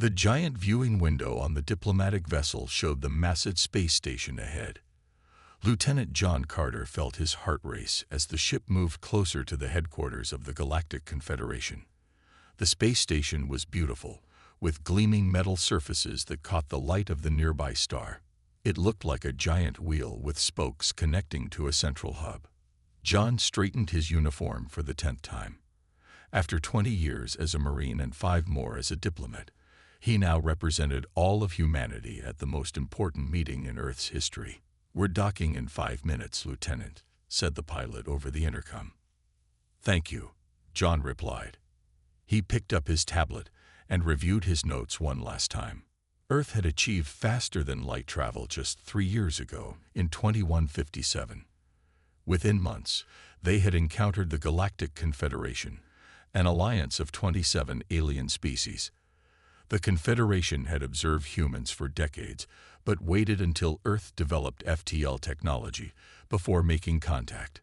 The giant viewing window on the diplomatic vessel showed the massive space station ahead. Lieutenant John Carter felt his heart race as the ship moved closer to the headquarters of the Galactic Confederation. The space station was beautiful, with gleaming metal surfaces that caught the light of the nearby star. It looked like a giant wheel with spokes connecting to a central hub. John straightened his uniform for the 10th time. After 20 years as a Marine and 5 more as a diplomat, he now represented all of humanity at the most important meeting in Earth's history. "We're docking in 5 minutes, Lieutenant," said the pilot over the intercom. "Thank you," John replied. He picked up his tablet and reviewed his notes one last time. Earth had achieved faster-than-light travel just 3 years ago, in 2157. Within months, they had encountered the Galactic Confederation, an alliance of 27 alien species. The Confederation had observed humans for decades, but waited until Earth developed FTL technology before making contact.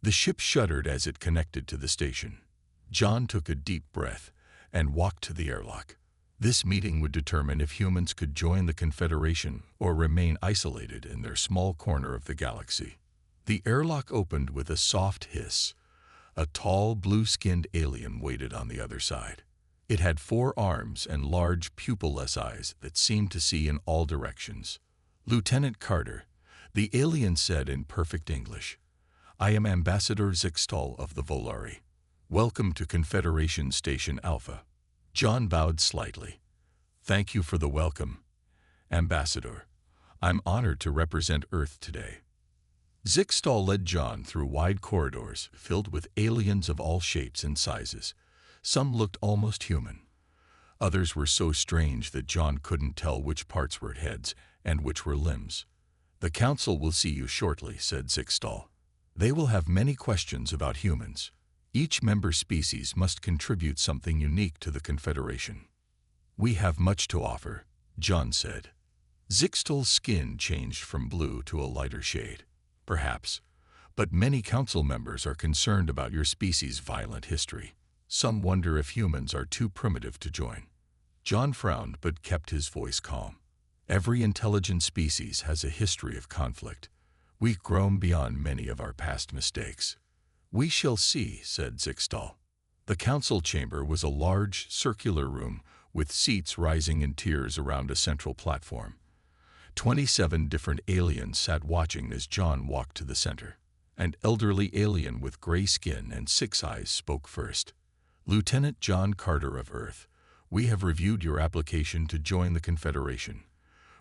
The ship shuddered as it connected to the station. John took a deep breath and walked to the airlock. This meeting would determine if humans could join the Confederation or remain isolated in their small corner of the galaxy. The airlock opened with a soft hiss. A tall, blue-skinned alien waited on the other side. It had 4 arms and large, pupil-less eyes that seemed to see in all directions. "Lieutenant Carter," the alien said in perfect English, "I am Ambassador Zixtal of the Volari. Welcome to Confederation Station Alpha." John bowed slightly. "Thank you for the welcome, Ambassador. I'm honored to represent Earth today." Zixtal led John through wide corridors filled with aliens of all shapes and sizes. Some looked almost human. Others were so strange that John couldn't tell which parts were heads and which were limbs. "The Council will see you shortly," said Zixtal. "They will have many questions about humans. Each member species must contribute something unique to the Confederation." "We have much to offer," John said. Zixtal's skin changed from blue to a lighter shade. "Perhaps, but many council members are concerned about your species' violent history. Some wonder if humans are too primitive to join." John frowned but kept his voice calm. "Every intelligent species has a history of conflict. We've grown beyond many of our past mistakes." "We shall see," said Zixtal. The council chamber was a large, circular room with seats rising in tiers around a central platform. 27 different aliens sat watching as John walked to the center. An elderly alien with gray skin and 6 eyes spoke first. "Lieutenant John Carter of Earth, we have reviewed your application to join the Confederation.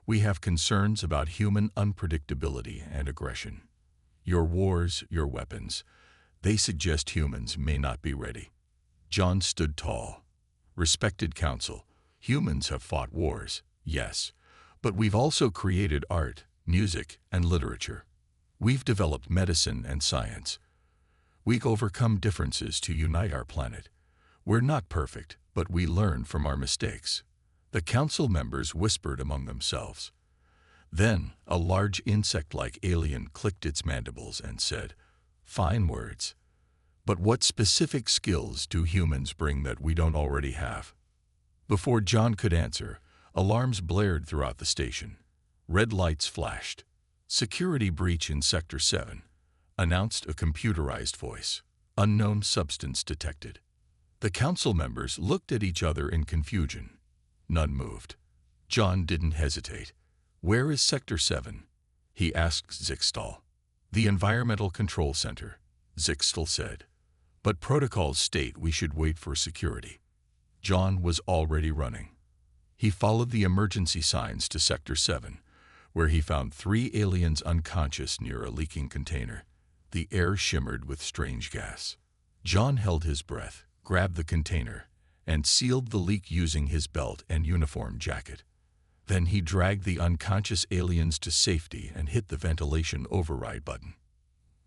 We have concerns about human unpredictability and aggression. Your wars, your weapons, they suggest humans may not be ready." John stood tall. "Respected Council, humans have fought wars, yes, but we've also created art, music, and literature. We've developed medicine and science. We've overcome differences to unite our planet. We're not perfect, but we learn from our mistakes." The council members whispered among themselves. Then a large insect-like alien clicked its mandibles and said, "Fine words. But what specific skills do humans bring that we don't already have?" Before John could answer, alarms blared throughout the station. Red lights flashed. "Security breach in Sector 7, announced a computerized voice. Unknown substance detected." The council members looked at each other in confusion. None moved. John didn't hesitate. "Where is Sector 7? He asked Zixtal. "The Environmental Control Center," Zixtal said. "But protocols state we should wait for security." John was already running. He followed the emergency signs to Sector 7, where he found 3 aliens unconscious near a leaking container. The air shimmered with strange gas. John held his breath, grabbed the container, and sealed the leak using his belt and uniform jacket. Then he dragged the unconscious aliens to safety and hit the ventilation override button.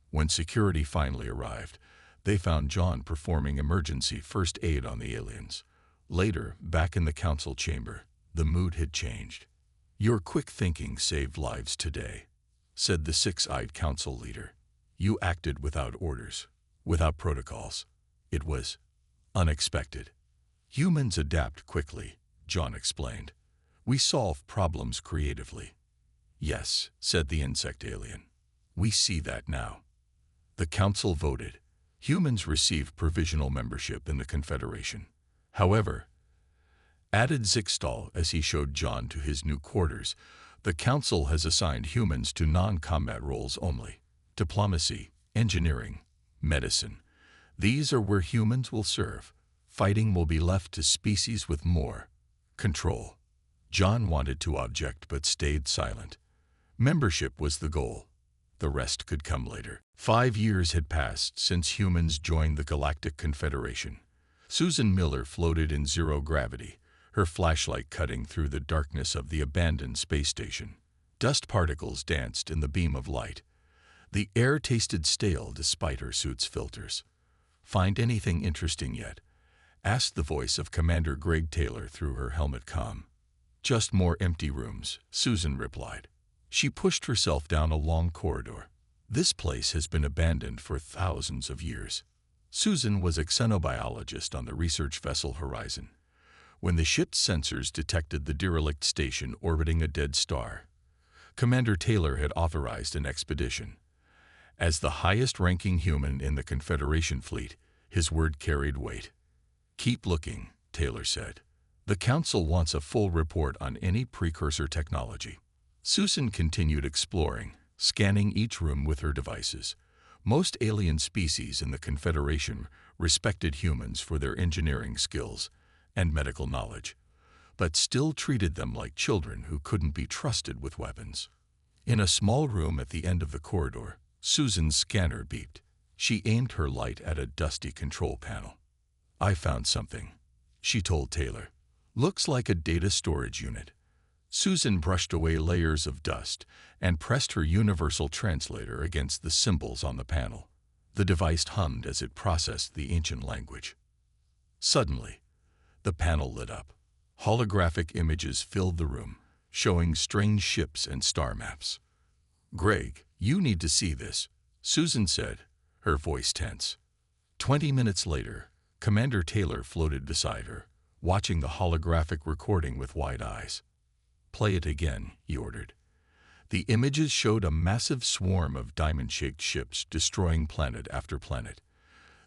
When security finally arrived, they found John performing emergency first aid on the aliens. Later, back in the council chamber, the mood had changed. "Your quick thinking saved lives today," said the 6-eyed council leader. "You acted without orders, without protocols. It was unexpected. Humans adapt quickly, John explained. "We solve problems creatively." "Yes," said the insect alien. "We see that now." The council voted. Humans receive provisional membership in the Confederation. However, added Zixtal as he showed John to his new quarters, the council has assigned humans to non-combat roles only. Diplomacy, engineering, medicine. These are where humans will serve. Fighting will be left to species with more control. John wanted to object but stayed silent. Membership was the goal. The rest could come later. 5 years had passed since humans joined the Galactic Confederation. Susan Miller floated in zero gravity, her flashlight cutting through the darkness of the abandoned space station. Dust particles danced in the beam of light. The air tasted stale despite her suit's filters. "Find anything interesting yet?" asked the voice of Commander Greg Taylor through her helmet comm. "Just more empty rooms," Susan replied. She pushed herself down a long corridor. "This place has been abandoned for thousands of years." Susan was a xenobiologist on the research vessel Horizon. When the ship's sensors detected the derelict station orbiting a dead star, Commander Taylor had authorized an expedition. As the highest-ranking human in the Confederation fleet, his word carried weight. "Keep looking," Taylor said. "The Council wants a full report on any precursor technology." Susan continued exploring, scanning each room with her devices. Most alien species in the Confederation respected humans for their engineering skills and medical knowledge, but still treated them like children who couldn't be trusted with weapons. In a small room at the end of the corridor, Susan's scanner beeped. She aimed her light at a dusty control panel. "I found something," she told Taylor. "Looks like a data storage unit." Susan brushed away layers of dust and pressed her universal translator against the symbols on the panel. The device hummed as it processed the ancient language. Suddenly, the panel lit up. Holographic images filled the room, showing strange ships and star maps. "Greg, you need to see this," Susan said, her voice tense. 20 minutes later, Commander Taylor floated beside her, watching the holographic recording with wide eyes. "Play it again," he ordered. The images showed a massive swarm of diamond-shaped ships destroying planet after planet.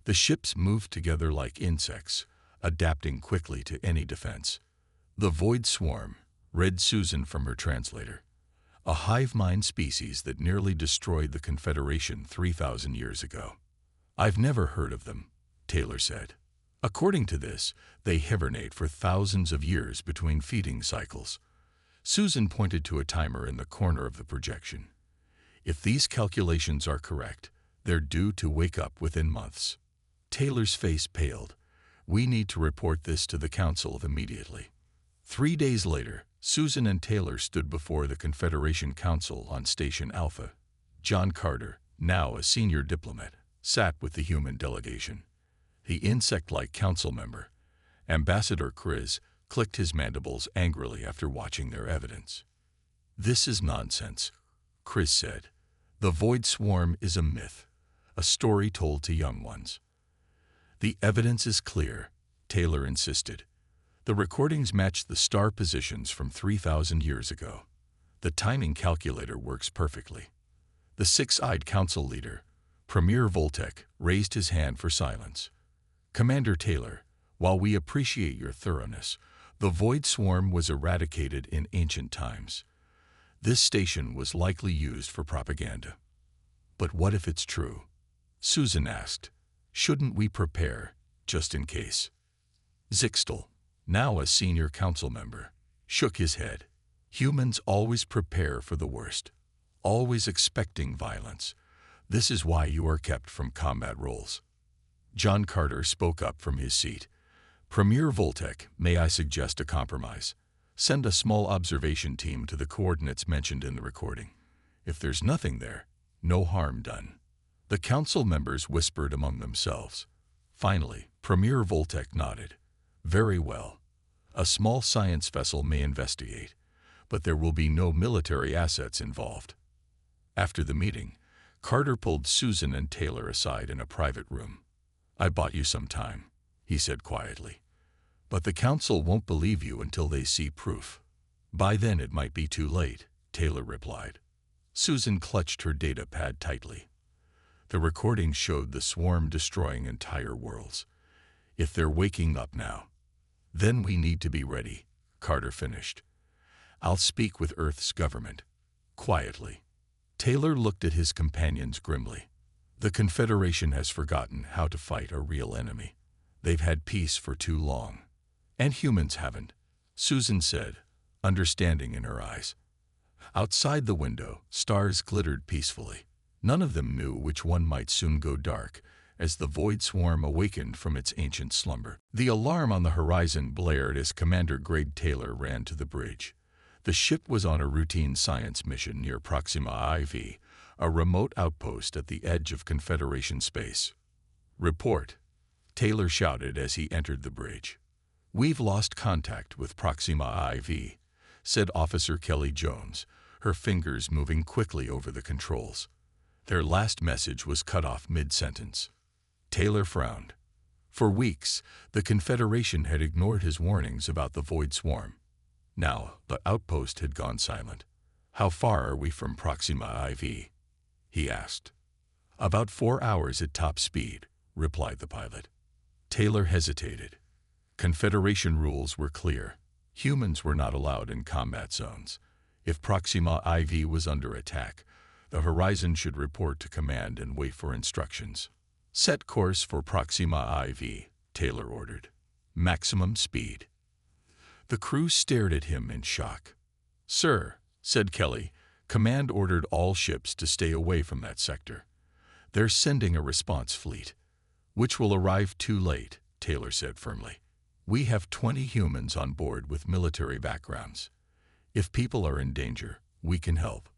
The ships moved together like insects, adapting quickly to any defense. "The Void Swarm," read Susan from her translator. "A hive mind species that nearly destroyed the Confederation 3,000 years ago." "I've never heard of them," Taylor said. "According to this, they hibernate for thousands of years between feeding cycles." Susan pointed to a timer in the corner of the projection. "If these calculations are correct, they're due to wake up within months." Taylor's face paled. "We need to report this to the Council immediately." 3 days later, Susan and Taylor stood before the Confederation Council on Station Alpha. John Carter, now a senior diplomat, sat with the human delegation. The insect-like council member, Ambassador Chris, clicked his mandibles angrily after watching their evidence. "This is nonsense," Chris said. "The Void Swarm is a myth, a story told to young ones." "The evidence is clear," Taylor insisted. "The recordings match the star positions from 3,000 years ago. The timing calculator works perfectly." The six-eyed council leader, Premier Voltek, raised his hand for silence. "Commander Taylor, while we appreciate your thoroughness, the Void Swarm was eradicated in ancient times. This station was likely used for propaganda." "But what if it's true?" Susan asked. "Shouldn't we prepare, just in case?" Zixtal, now a senior council member, shook his head. "Humans always prepare for the worst, always expecting violence. This is why you are kept from combat roles." John Carter spoke up from his seat. "Premier Voltek, may I suggest a compromise? Send a small observation team to the coordinates mentioned in the recording. If there's nothing there, no harm done." The council members whispered among themselves. Finally, Premier Voltek nodded. "Very well. A small science vessel may investigate, but there will be no military assets involved." After the meeting, Carter pulled Susan and Taylor aside in a private room. "I bought you some time," he said quietly. But the Council won't believe you until they see proof. By then it might be too late, Taylor replied. Susan clutched her data pad tightly. The recording showed the swarm destroying entire worlds. If they're waking up now, then we need to be ready, Carter finished. I'll speak with Earth's government. Quietly. Taylor looked at his companions grimly. The Confederation has forgotten how to fight a real enemy. They've had peace for too long. And humans haven't, Susan said, understanding in her eyes. Outside the window, stars glittered peacefully. None of them knew which one might soon go dark, as the void swarm awakened from its ancient slumber. The alarm on the horizon blared as Commander Greg Taylor ran to the bridge. The ship was on a routine science mission near Proxima IV, a remote outpost at the edge of Confederation space. Report, Taylor shouted as he entered the bridge. We've lost contact with Proxima IV, said Officer Kelly Jones, her fingers moving quickly over the controls. Their last message was cut off mid-sentence. Taylor frowned. For weeks, the Confederation had ignored his warnings about the void swarm. Now, the outpost had gone silent. How far are we from Proxima IV? He asked. About 4 hours at top speed, replied the pilot. Taylor hesitated. Confederation rules were clear. Humans were not allowed in combat zones. If Proxima IV was under attack, the Horizon should report to command and wait for instructions. Set course for Proxima IV, Taylor ordered. Maximum speed. The crew stared at him in shock. Sir, said Kelly, command ordered all ships to stay away from that sector. They're sending a response fleet, which will arrive too late, Taylor said firmly. We have 20 humans on board with military backgrounds. If people are in danger, we can help.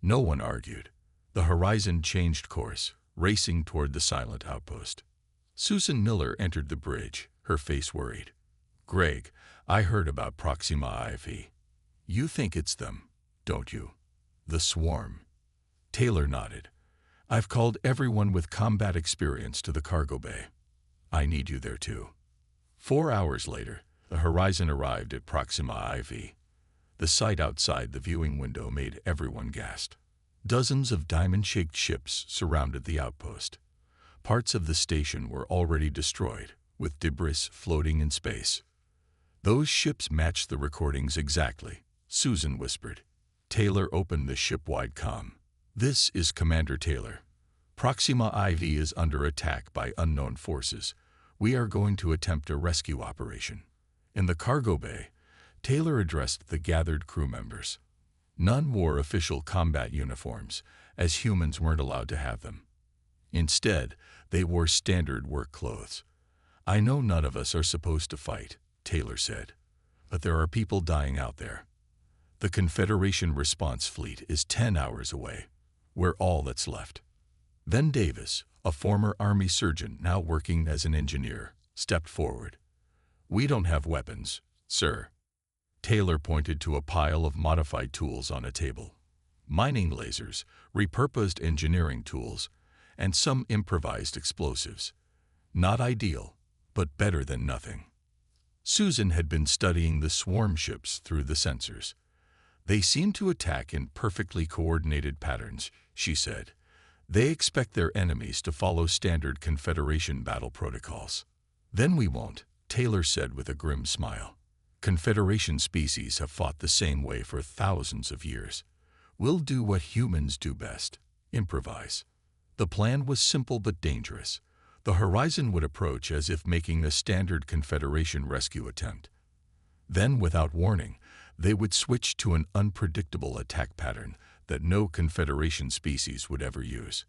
No one argued. The Horizon changed course, racing toward the silent outpost. Susan Miller entered the bridge, her face worried. Greg, I heard about Proxima IV. You think it's them, don't you? The swarm. Taylor nodded. I've called everyone with combat experience to the cargo bay. I need you there too. 4 hours later, the Horizon arrived at Proxima IV. The sight outside the viewing window made everyone gasp. Dozens of diamond-shaped ships surrounded the outpost. Parts of the station were already destroyed, with debris floating in space. Those ships matched the recordings exactly, Susan whispered. Taylor opened the ship-wide comm. This is Commander Taylor. Proxima IV is under attack by unknown forces. We are going to attempt a rescue operation. In the cargo bay, Taylor addressed the gathered crew members. None wore official combat uniforms, as humans weren't allowed to have them. Instead, they wore standard work clothes. I know none of us are supposed to fight, Taylor said, but there are people dying out there. The Confederation response fleet is 10 hours away. We're all that's left. Then Davis, a former Army surgeon now working as an engineer, stepped forward. We don't have weapons, sir. Taylor pointed to a pile of modified tools on a table. Mining lasers, repurposed engineering tools, and some improvised explosives. Not ideal, but better than nothing. Susan had been studying the swarm ships through the sensors. They seem to attack in perfectly coordinated patterns, she said. They expect their enemies to follow standard Confederation battle protocols. Then we won't, Taylor said with a grim smile. Confederation species have fought the same way for thousands of years. We'll do what humans do best, improvise. The plan was simple but dangerous. The Horizon would approach as if making a standard Confederation rescue attempt. Then, without warning, they would switch to an unpredictable attack pattern that no Confederation species would ever use.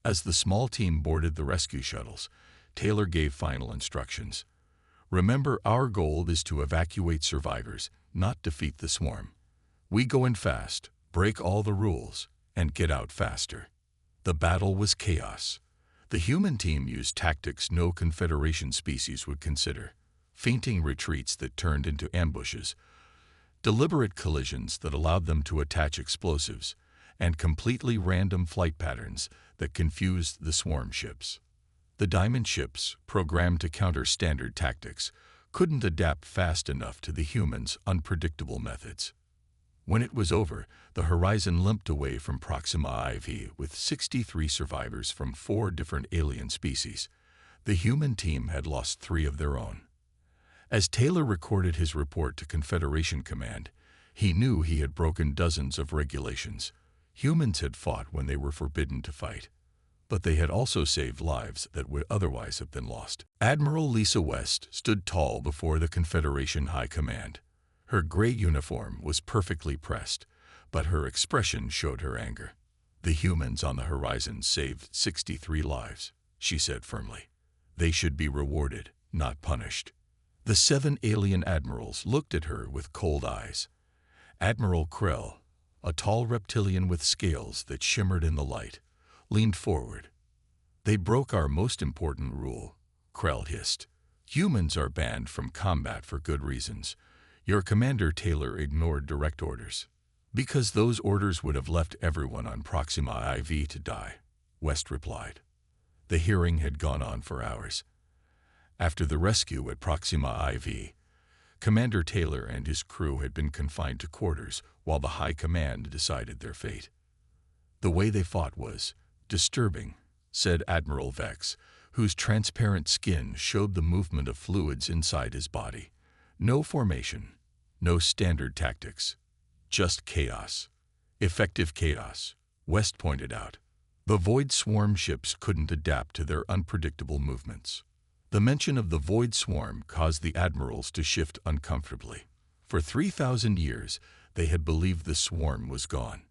As the small team boarded the rescue shuttles, Taylor gave final instructions. Remember, our goal is to evacuate survivors, not defeat the swarm. We go in fast, break all the rules, and get out faster. The battle was chaos. The human team used tactics no Confederation species would consider. Feinting retreats that turned into ambushes, deliberate collisions that allowed them to attach explosives, and completely random flight patterns that confused the swarm ships. The diamond ships, programmed to counter standard tactics, couldn't adapt fast enough to the humans' unpredictable methods. When it was over, the Horizon limped away from Proxima IV with 63 survivors from 4 different alien species. The human team had lost 3 of their own. As Taylor recorded his report to Confederation Command, he knew he had broken dozens of regulations. Humans had fought when they were forbidden to fight, but they had also saved lives that would otherwise have been lost. Admiral Lisa West stood tall before the Confederation High Command. Her gray uniform was perfectly pressed, but her expression showed her anger. "The humans on the Horizon saved 63 lives," she said firmly. "They should be rewarded, not punished." The 7 alien admirals looked at her with cold eyes. Admiral Krell, a tall reptilian with scales that shimmered in the light, leaned forward. "They broke our most important rule," Krell hissed. "Humans are banned from combat for good reasons. Your Commander Taylor ignored direct orders." "Because those orders would have left everyone on Proxima IV to die," West replied. The hearing had gone on for hours. After the rescue at Proxima IV, Commander Taylor and his crew had been confined to quarters while the High Command decided their fate. "The way they fought was disturbing," said Admiral Vex, whose transparent skin showed the movement of fluids inside his body. "No formation, no standard tactics, just chaos. Effective chaos," West pointed out. "The Void Swarm ships couldn't adapt to their unpredictable movements." The mention of the Void Swarm caused the admirals to shift uncomfortably. For 3,000 years, they had believed the swarm was gone.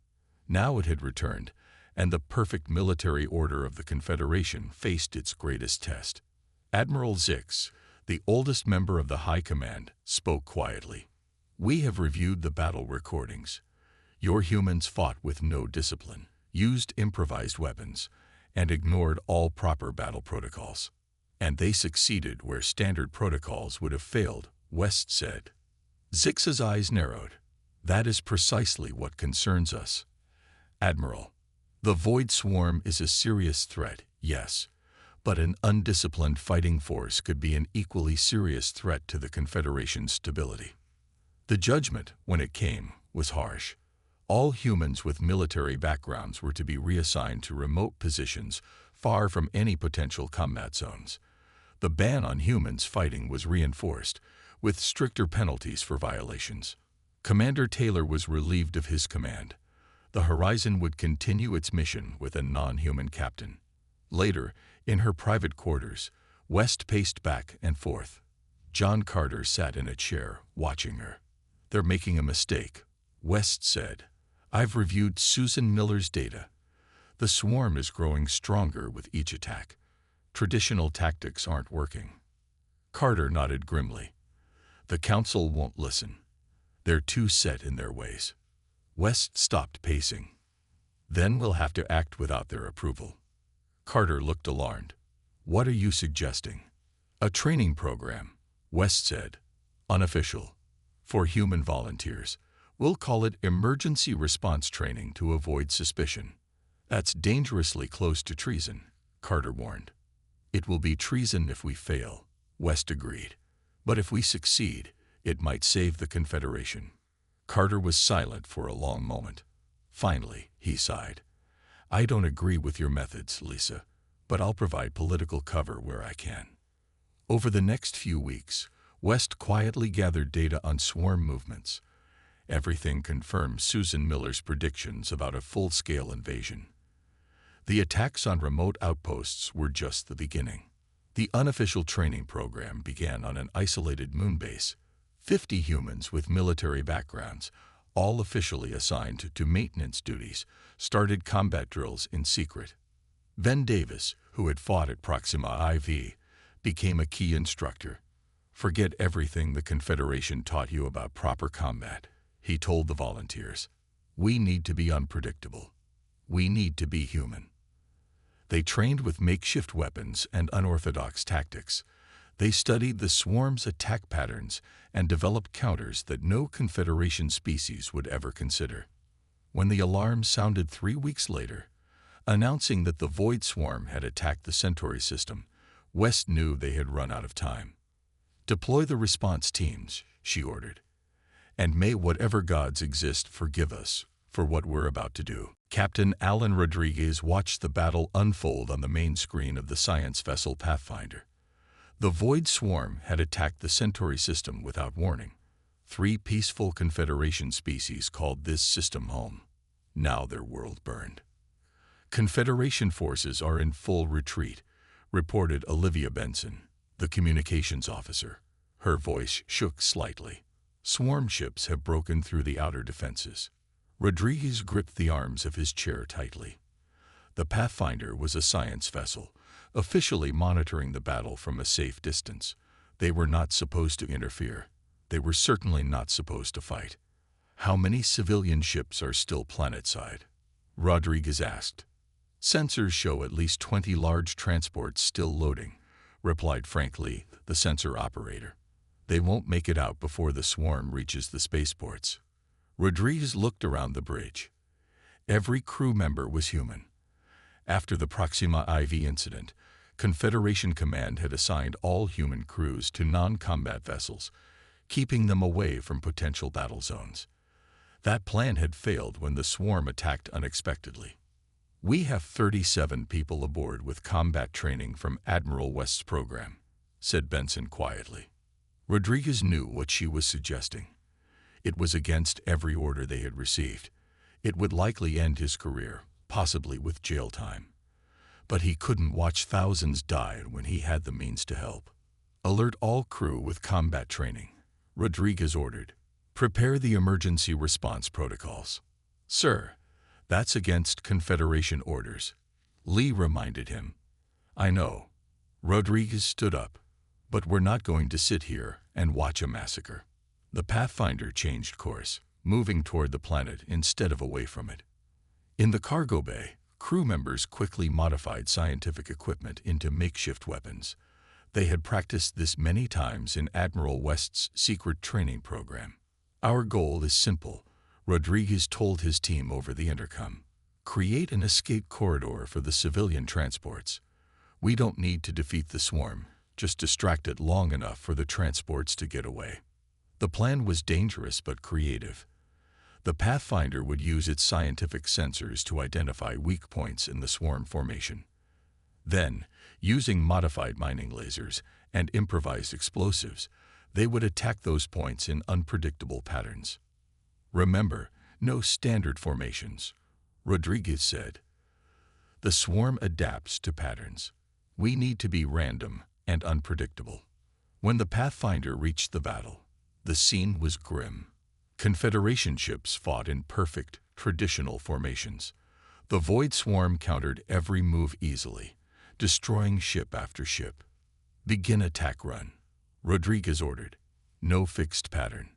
Now it had returned, and the perfect military order of the Confederation faced its greatest test. Admiral Zix, the oldest member of the High Command, spoke quietly. "We have reviewed the battle recordings. Your humans fought with no discipline, used improvised weapons, and ignored all proper battle protocols. And they succeeded where standard protocols would have failed," West said. Zix's eyes narrowed. "That is precisely what concerns us. Admiral, the Void Swarm is a serious threat, yes, but an undisciplined fighting force could be an equally serious threat to the Confederation's stability." The judgment, when it came, was harsh. All humans with military backgrounds were to be reassigned to remote positions far from any potential combat zones. The ban on humans fighting was reinforced, with stricter penalties for violations. Commander Taylor was relieved of his command. The Horizon would continue its mission with a non-human captain. Later, in her private quarters, West paced back and forth. John Carter sat in a chair, watching her. "They're making a mistake," West said. "I've reviewed Susan Miller's data. The swarm is growing stronger with each attack. Traditional tactics aren't working." Carter nodded grimly. "The Council won't listen. They're too set in their ways." West stopped pacing. "Then we'll have to act without their approval." Carter looked alarmed. "What are you suggesting?" "A training program," West said. "Unofficial. For human volunteers. We'll call it emergency response training to avoid suspicion." "That's dangerously close to treason," Carter warned. "It will be treason if we fail," West agreed. "But if we succeed, it might save the Confederation." Carter was silent for a long moment. Finally, he sighed. "I don't agree with your methods, Lisa, but I'll provide political cover where I can." Over the next few weeks, West quietly gathered data on swarm movements. Everything confirmed Susan Miller's predictions about a full-scale invasion. The attacks on remote outposts were just the beginning. The unofficial training program began on an isolated moon base. 50 humans with military backgrounds, all officially assigned to maintenance duties, started combat drills in secret. Ben Davis, who had fought at Proxima IV, became a key instructor. "Forget everything the Confederation taught you about proper combat," he told the volunteers. "We need to be unpredictable. We need to be human." They trained with makeshift weapons and unorthodox tactics. They studied the swarm's attack patterns and developed counters that no Confederation species would ever consider. When the alarm sounded 3 weeks later, announcing that the Void Swarm had attacked the Centauri system, West knew they had run out of time. "Deploy the response teams," she ordered. "And may whatever gods exist forgive us for what we're about to do." Captain Alan Rodriguez watched the battle unfold on the main screen of the science vessel Pathfinder. The Void Swarm had attacked the Centauri system without warning. 3 peaceful Confederation species called this system home. Now their world burned. "Confederation forces are in full retreat," reported Olivia Benson, the communications officer. Her voice shook slightly. "Swarm ships have broken through the outer defenses." Rodriguez gripped the arms of his chair tightly. The Pathfinder was a science vessel, officially monitoring the battle from a safe distance. They were not supposed to interfere. They were certainly not supposed to fight. "How many civilian ships are still planetside?" Rodriguez asked. "Sensors show at least 20 large transports still loading," replied frankly the sensor operator. "They won't make it out before the swarm reaches the spaceports." Rodriguez looked around the bridge. Every crew member was human. After the Proxima IV incident, Confederation Command had assigned all human crews to non-combat vessels, keeping them away from potential battle zones. That plan had failed when the swarm attacked unexpectedly. "We have 37 people aboard with combat training from Admiral West's program," said Benson quietly. Rodriguez knew what she was suggesting. It was against every order they had received. It would likely end his career, possibly with jail time. But he couldn't watch thousands die when he had the means to help. "Alert all crew with combat training," Rodriguez ordered. "Prepare the emergency response protocols." "Sir, that's against Confederation orders," Lee reminded him. "I know." Rodriguez stood up. "But we're not going to sit here and watch a massacre." The Pathfinder changed course, moving toward the planet instead of away from it. In the cargo bay, crew members quickly modified scientific equipment into makeshift weapons. They had practiced this many times in Admiral West's secret training program. "Our goal is simple," Rodriguez told his team over the intercom. "Create an escape corridor for the civilian transports. We don't need to defeat the swarm, just distract it long enough for the transports to get away." The plan was dangerous but creative. The Pathfinder would use its scientific sensors to identify weak points in the swarm formation. Then, using modified mining lasers and improvised explosives, they would attack those points in unpredictable patterns. "Remember, no standard formations," Rodriguez said. "The swarm adapts to patterns. We need to be random and unpredictable." When the Pathfinder reached the battle, the scene was grim. Confederation ships fought in perfect, traditional formations. The Void Swarm countered every move easily, destroying ship after ship. "Begin attack run," Rodriguez ordered. "No fixed pattern.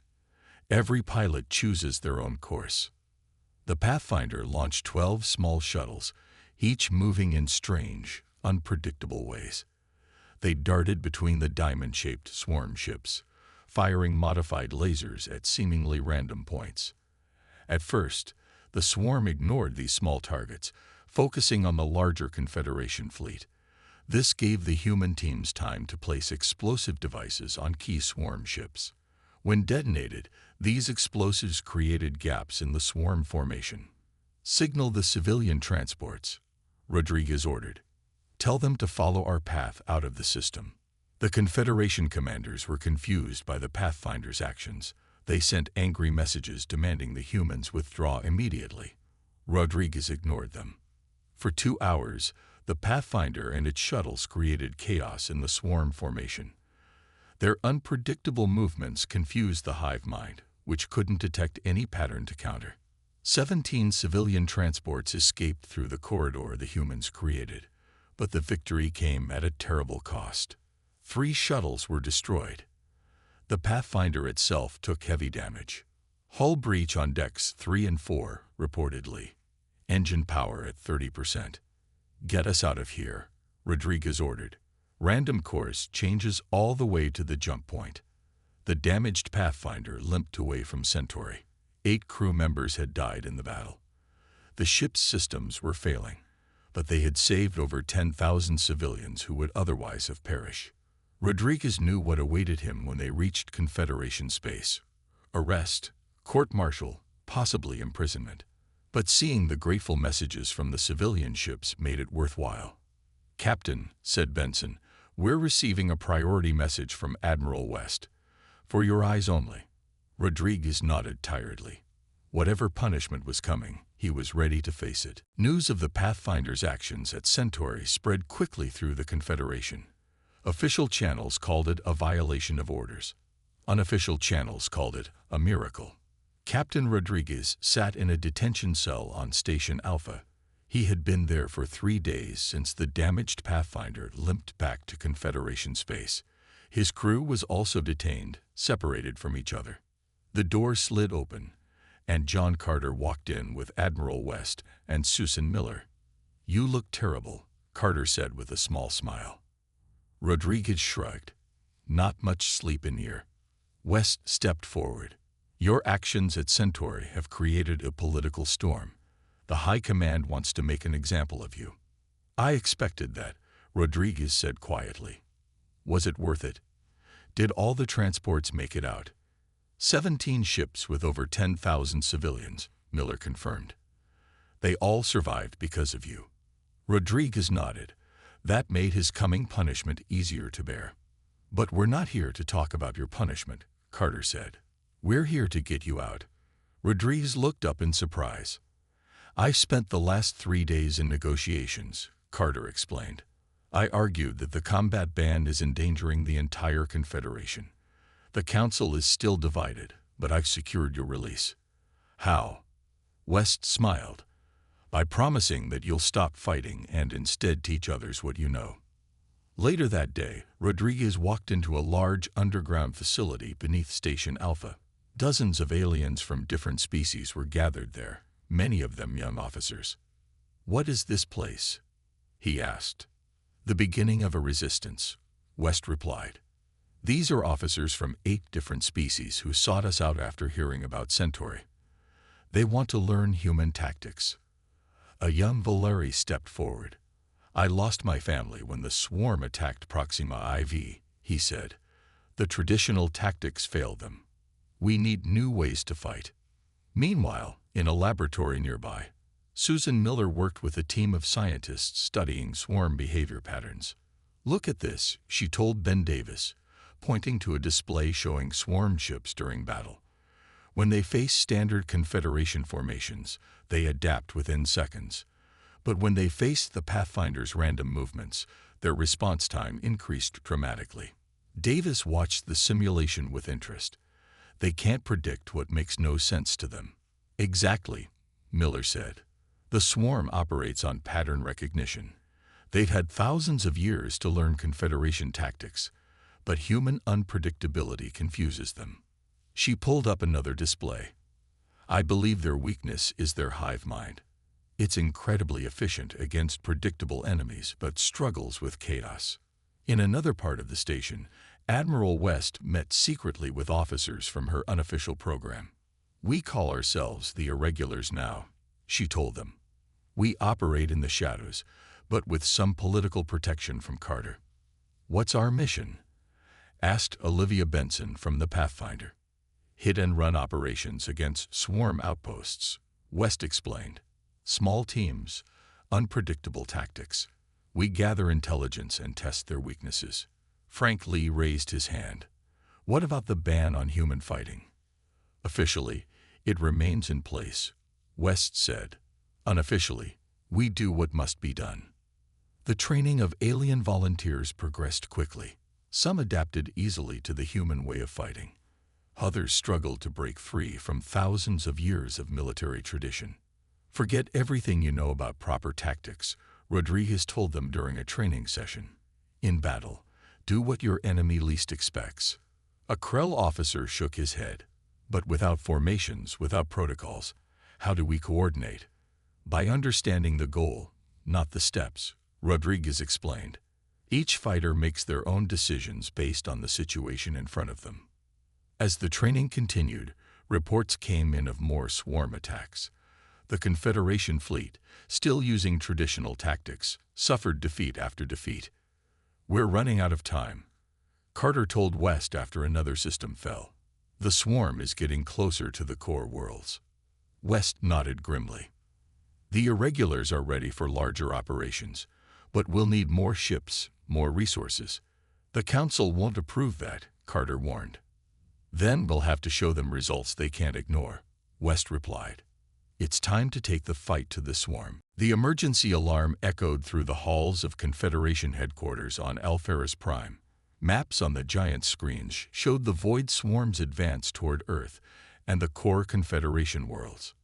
Every pilot chooses their own course." The Pathfinder launched 12 small shuttles, each moving in strange, unpredictable ways. They darted between the diamond-shaped swarm ships, firing modified lasers at seemingly random points. At first, the swarm ignored these small targets, focusing on the larger Confederation fleet. This gave the human teams time to place explosive devices on key swarm ships. When detonated, these explosives created gaps in the swarm formation. "Signal the civilian transports," Rodriguez ordered. "Tell them to follow our path out of the system." The Confederation commanders were confused by the Pathfinder's actions. They sent angry messages demanding the humans withdraw immediately. Rodriguez ignored them. For 2 hours, the Pathfinder and its shuttles created chaos in the swarm formation. Their unpredictable movements confused the hive mind, which couldn't detect any pattern to counter. 17 civilian transports escaped through the corridor the humans created, but the victory came at a terrible cost. 3 shuttles were destroyed. The Pathfinder itself took heavy damage. "Hull breach on decks 3 and 4, reportedly. Engine power at 30%. "Get us out of here," Rodriguez ordered. "Random course changes all the way to the jump point." The damaged Pathfinder limped away from Centauri. 8 crew members had died in the battle. The ship's systems were failing, but they had saved over 10,000 civilians who would otherwise have perished. Rodriguez knew what awaited him when they reached Confederation space. Arrest, court-martial, possibly imprisonment. But seeing the grateful messages from the civilian ships made it worthwhile. "Captain," said Benson, "we're receiving a priority message from Admiral West. For your eyes only." Rodriguez nodded tiredly. Whatever punishment was coming, he was ready to face it. News of the Pathfinder's actions at Centauri spread quickly through the Confederation. Official channels called it a violation of orders. Unofficial channels called it a miracle. Captain Rodriguez sat in a detention cell on Station Alpha. He had been there for 3 days since the damaged Pathfinder limped back to Confederation space. His crew was also detained, separated from each other. The door slid open, and John Carter walked in with Admiral West and Susan Miller. "You look terrible," Carter said with a small smile. Rodriguez shrugged. "Not much sleep in here." West stepped forward. "Your actions at Centauri have created a political storm. The High Command wants to make an example of you." "I expected that," Rodriguez said quietly. "Was it worth it? Did all the transports make it out?" 17 ships with over 10,000 civilians, Miller confirmed. "They all survived because of you." Rodriguez nodded. That made his coming punishment easier to bear. "But we're not here to talk about your punishment," Carter said. "We're here to get you out." Rodriguez looked up in surprise. "I spent the last 3 days in negotiations," Carter explained. "I argued that the combat ban is endangering the entire Confederation. The Council is still divided, but I've secured your release." "How?" West smiled. "By promising that you'll stop fighting and instead teach others what you know." Later that day, Rodriguez walked into a large underground facility beneath Station Alpha. Dozens of aliens from different species were gathered there, many of them young officers. "What is this place?" he asked. "The beginning of a resistance," West replied. "These are officers from 8 different species who sought us out after hearing about Centauri. They want to learn human tactics." A young Valeri stepped forward. "I lost my family when the swarm attacked Proxima IV," he said. "The traditional tactics failed them. We need new ways to fight." Meanwhile, in a laboratory nearby, Susan Miller worked with a team of scientists studying swarm behavior patterns. "Look at this," she told Ben Davis, pointing to a display showing swarm ships during battle. "When they face standard Confederation formations, they adapt within seconds. But when they face the Pathfinder's random movements, their response time increased dramatically." Davis watched the simulation with interest. "They can't predict what makes no sense to them." "Exactly," Miller said. "The swarm operates on pattern recognition. They've had thousands of years to learn Confederation tactics, but human unpredictability confuses them." She pulled up another display. "I believe their weakness is their hive mind. It's incredibly efficient against predictable enemies, but struggles with chaos." In another part of the station, Admiral West met secretly with officers from her unofficial program. "We call ourselves the Irregulars now," she told them. "We operate in the shadows, but with some political protection from Carter." "What's our mission?" asked Olivia Benson from the Pathfinder. "Hit-and-run operations against swarm outposts," West explained. "Small teams, unpredictable tactics. We gather intelligence and test their weaknesses." Frank Lee raised his hand. "What about the ban on human fighting?" "Officially, it remains in place," West said. "Unofficially, we do what must be done." The training of alien volunteers progressed quickly. Some adapted easily to the human way of fighting. Others struggled to break free from thousands of years of military tradition. "Forget everything you know about proper tactics," Rodriguez told them during a training session. "In battle, do what your enemy least expects." A Krell officer shook his head. "But without formations, without protocols, how do we coordinate?" "By understanding the goal, not the steps," Rodriguez explained. "Each fighter makes their own decisions based on the situation in front of them." As the training continued, reports came in of more swarm attacks. The Confederation fleet, still using traditional tactics, suffered defeat after defeat. "We're running out of time," Carter told West after another system fell. The swarm is getting closer to the core worlds. West nodded grimly. The irregulars are ready for larger operations, but we'll need more ships, more resources. The Council won't approve that, Carter warned. Then we'll have to show them results they can't ignore, West replied. It's time to take the fight to the swarm. The emergency alarm echoed through the halls of Confederation headquarters on Alpheus Prime. Maps on the giant screens showed the void swarm's advance toward Earth and the core Confederation worlds.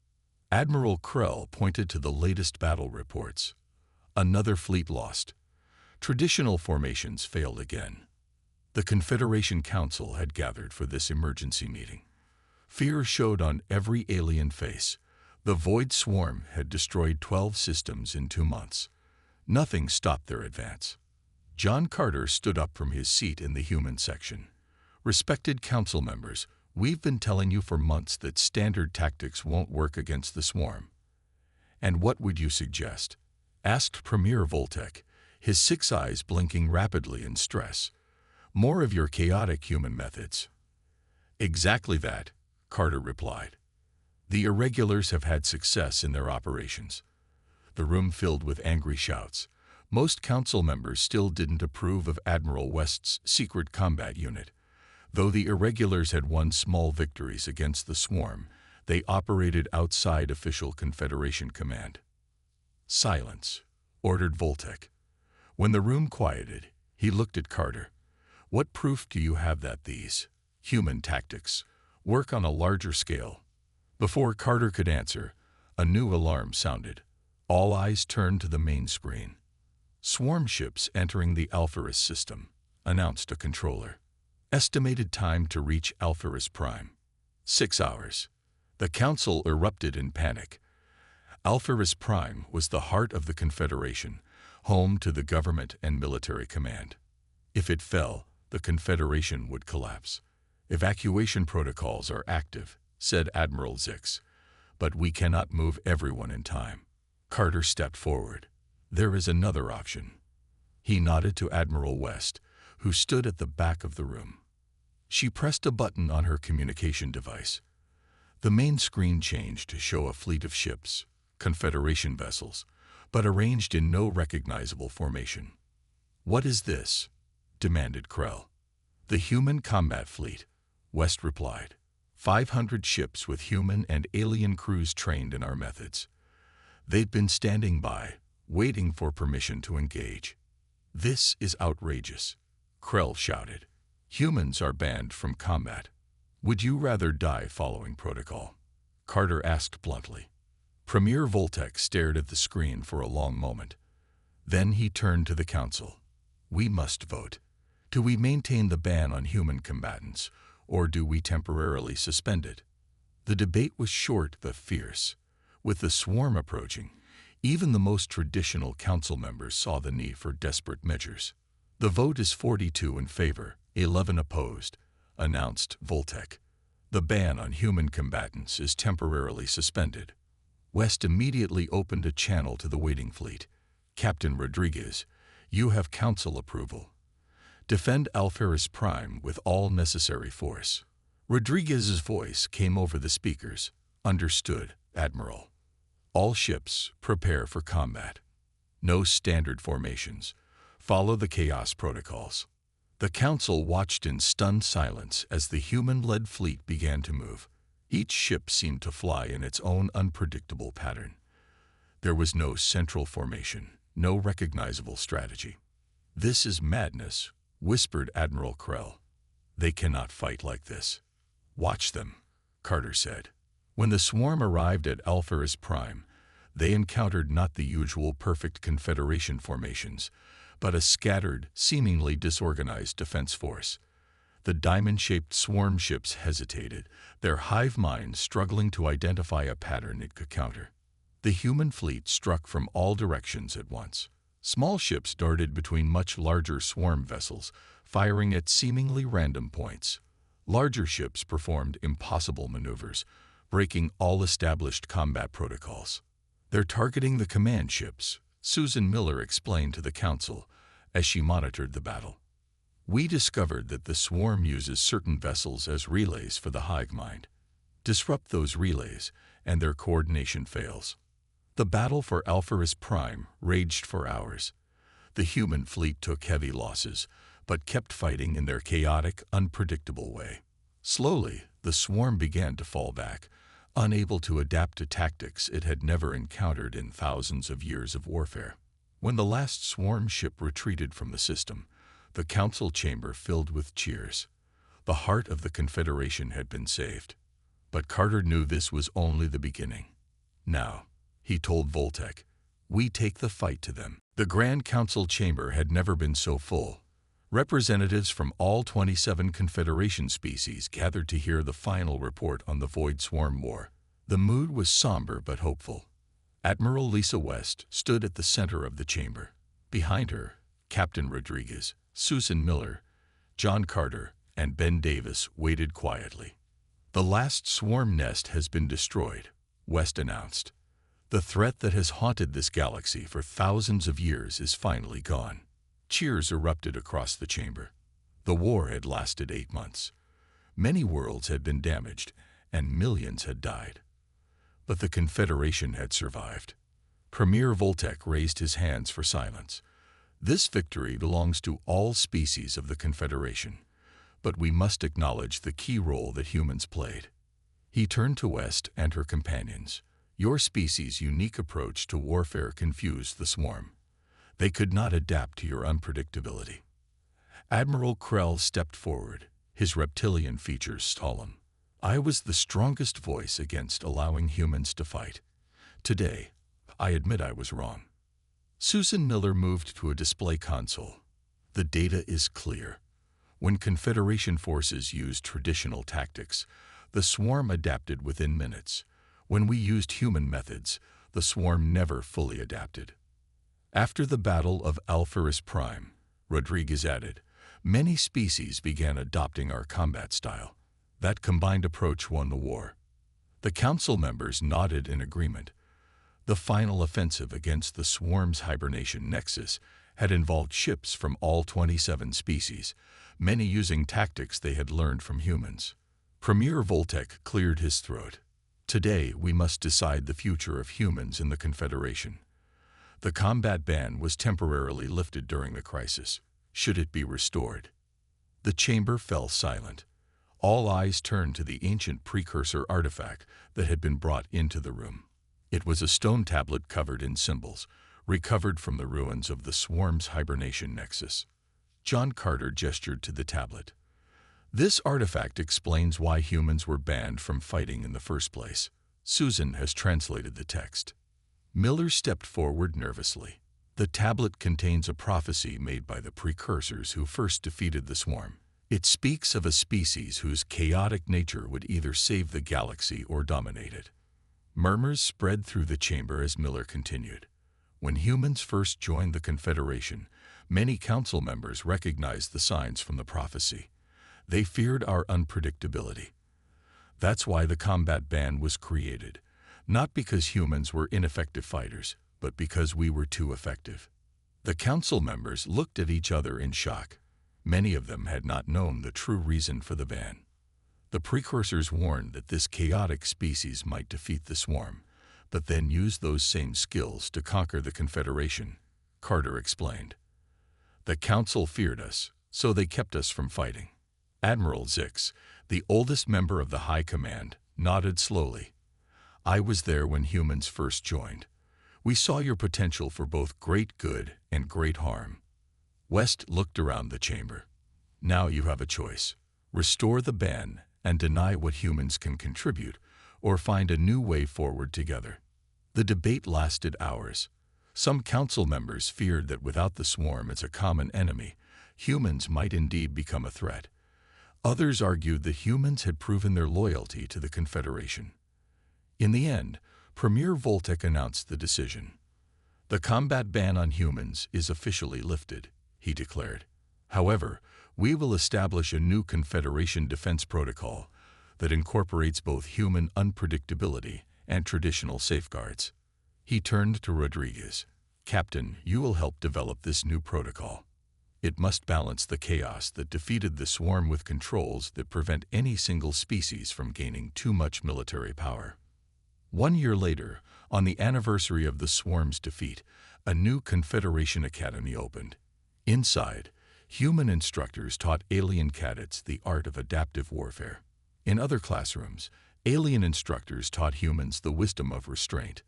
Admiral Krell pointed to the latest battle reports. Another fleet lost. Traditional formations failed again. The Confederation Council had gathered for this emergency meeting. Fear showed on every alien face. The void swarm had destroyed 12 systems in 2 months. Nothing stopped their advance. John Carter stood up from his seat in the human section. Respected council members, we've been telling you for months that standard tactics won't work against the swarm. And what would you suggest? Asked Premier Voltek, his 6 eyes blinking rapidly in stress. More of your chaotic human methods. Exactly that, Carter replied. The irregulars have had success in their operations. The room filled with angry shouts. Most council members still didn't approve of Admiral West's secret combat unit. Though the irregulars had won small victories against the swarm, they operated outside official Confederation command. Silence, ordered Voltek. When the room quieted, he looked at Carter. What proof do you have that these human tactics work on a larger scale? Before Carter could answer, a new alarm sounded. All eyes turned to the main screen. Swarm ships entering the Alpheus system, announced a controller. Estimated time to reach Alpheus Prime. 6 hours. The Council erupted in panic. Alpheus Prime was the heart of the Confederation, home to the government and military command. If it fell, the Confederation would collapse. Evacuation protocols are active, said Admiral Zix, but we cannot move everyone in time. Carter stepped forward. There is another option. He nodded to Admiral West, who stood at the back of the room. She pressed a button on her communication device. The main screen changed to show a fleet of ships, Confederation vessels, but arranged in no recognizable formation. What is this? Demanded Krell. The human combat fleet, West replied. 500 ships with human and alien crews trained in our methods. They've been standing by, waiting for permission to engage. This is outrageous, Krell shouted. Humans are banned from combat. Would you rather die following protocol? Carter asked bluntly. Premier Voltek stared at the screen for a long moment. Then he turned to the council. We must vote. Do we maintain the ban on human combatants, or do we temporarily suspend it? The debate was short but fierce. With the swarm approaching, even the most traditional council members saw the need for desperate measures. The vote is 42 in favor, 11 opposed, announced Voltek. The ban on human combatants is temporarily suspended. West immediately opened a channel to the waiting fleet. Captain Rodriguez, you have council approval. Defend Alpheus Prime with all necessary force. Rodriguez's voice came over the speakers. Understood, Admiral. All ships prepare for combat. No standard formations. Follow the chaos protocols. The council watched in stunned silence as the human-led fleet began to move. Each ship seemed to fly in its own unpredictable pattern. There was no central formation, no recognizable strategy. This is madness, whispered Admiral Krell. They cannot fight like this. Watch them, Carter said. When the swarm arrived at Alpheus Prime, they encountered not the usual perfect Confederation formations, but a scattered, seemingly disorganized defense force. The diamond-shaped swarm ships hesitated, their hive minds struggling to identify a pattern it could counter. The human fleet struck from all directions at once. Small ships darted between much larger swarm vessels, firing at seemingly random points. Larger ships performed impossible maneuvers, breaking all established combat protocols. They're targeting the command ships, Susan Miller explained to the council as she monitored the battle. We discovered that the swarm uses certain vessels as relays for the hive mind. Disrupt those relays, and their coordination fails. The battle for Alpheus Prime raged for hours. The human fleet took heavy losses, but kept fighting in their chaotic, unpredictable way. Slowly, the swarm began to fall back, unable to adapt to tactics it had never encountered in thousands of years of warfare. When the last swarm ship retreated from the system, the council chamber filled with cheers. The heart of the Confederation had been saved. But Carter knew this was only the beginning. Now, he told Voltec, we take the fight to them. The Grand Council chamber had never been so full. Representatives from all 27 Confederation species gathered to hear the final report on the Void Swarm War. The mood was somber but hopeful. Admiral Lisa West stood at the center of the chamber. Behind her, Captain Rodriguez, Susan Miller, John Carter, and Ben Davis waited quietly. The last swarm nest has been destroyed, West announced. The threat that has haunted this galaxy for thousands of years is finally gone. Cheers erupted across the chamber. The war had lasted 8 months. Many worlds had been damaged, and millions had died. But the Confederation had survived. Premier Voltec raised his hands for silence. This victory belongs to all species of the Confederation, but we must acknowledge the key role that humans played. He turned to West and her companions. Your species' unique approach to warfare confused the swarm. They could not adapt to your unpredictability. Admiral Krell stepped forward, his reptilian features solemn. I was the strongest voice against allowing humans to fight. Today, I admit I was wrong. Susan Miller moved to a display console. The data is clear. When Confederation forces used traditional tactics, the swarm adapted within minutes. When we used human methods, the swarm never fully adapted. After the Battle of Alpheus Prime, Rodriguez added, many species began adopting our combat style. That combined approach won the war. The council members nodded in agreement. The final offensive against the swarm's hibernation nexus had involved ships from all 27 species, many using tactics they had learned from humans. Premier Voltec cleared his throat. Today, we must decide the future of humans in the Confederation. The combat ban was temporarily lifted during the crisis. Should it be restored? The chamber fell silent. All eyes turned to the ancient precursor artifact that had been brought into the room. It was a stone tablet covered in symbols, recovered from the ruins of the swarm's hibernation nexus. John Carter gestured to the tablet. This artifact explains why humans were banned from fighting in the first place. Susan has translated the text. Miller stepped forward nervously. The tablet contains a prophecy made by the precursors who first defeated the swarm. It speaks of a species whose chaotic nature would either save the galaxy or dominate it. Murmurs spread through the chamber as Miller continued. When humans first joined the Confederation, many council members recognized the signs from the prophecy. They feared our unpredictability. That's why the combat ban was created, not because humans were ineffective fighters, but because we were too effective. The council members looked at each other in shock. Many of them had not known the true reason for the ban. The precursors warned that this chaotic species might defeat the swarm, but then use those same skills to conquer the Confederation, Carter explained. The council feared us, so they kept us from fighting. Admiral Zix, the oldest member of the High Command, nodded slowly. I was there when humans first joined. We saw your potential for both great good and great harm. West looked around the chamber. Now you have a choice. Restore the ban and deny what humans can contribute, or find a new way forward together. The debate lasted hours. Some council members feared that without the swarm as a common enemy, humans might indeed become a threat. Others argued that humans had proven their loyalty to the Confederation. In the end, Premier Voltec announced the decision. The combat ban on humans is officially lifted, he declared. However, we will establish a new Confederation defense protocol that incorporates both human unpredictability and traditional safeguards. He turned to Rodriguez. Captain, you will help develop this new protocol. It must balance the chaos that defeated the swarm with controls that prevent any single species from gaining too much military power. 1 year later, on the anniversary of the swarm's defeat, a new Confederation Academy opened. Inside, human instructors taught alien cadets the art of adaptive warfare. In other classrooms, alien instructors taught humans the wisdom of restraint.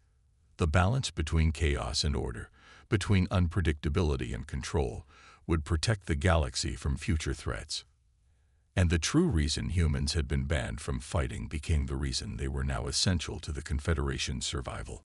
The balance between chaos and order, between unpredictability and control, would protect the galaxy from future threats. And the true reason humans had been banned from fighting became the reason they were now essential to the Confederation's survival.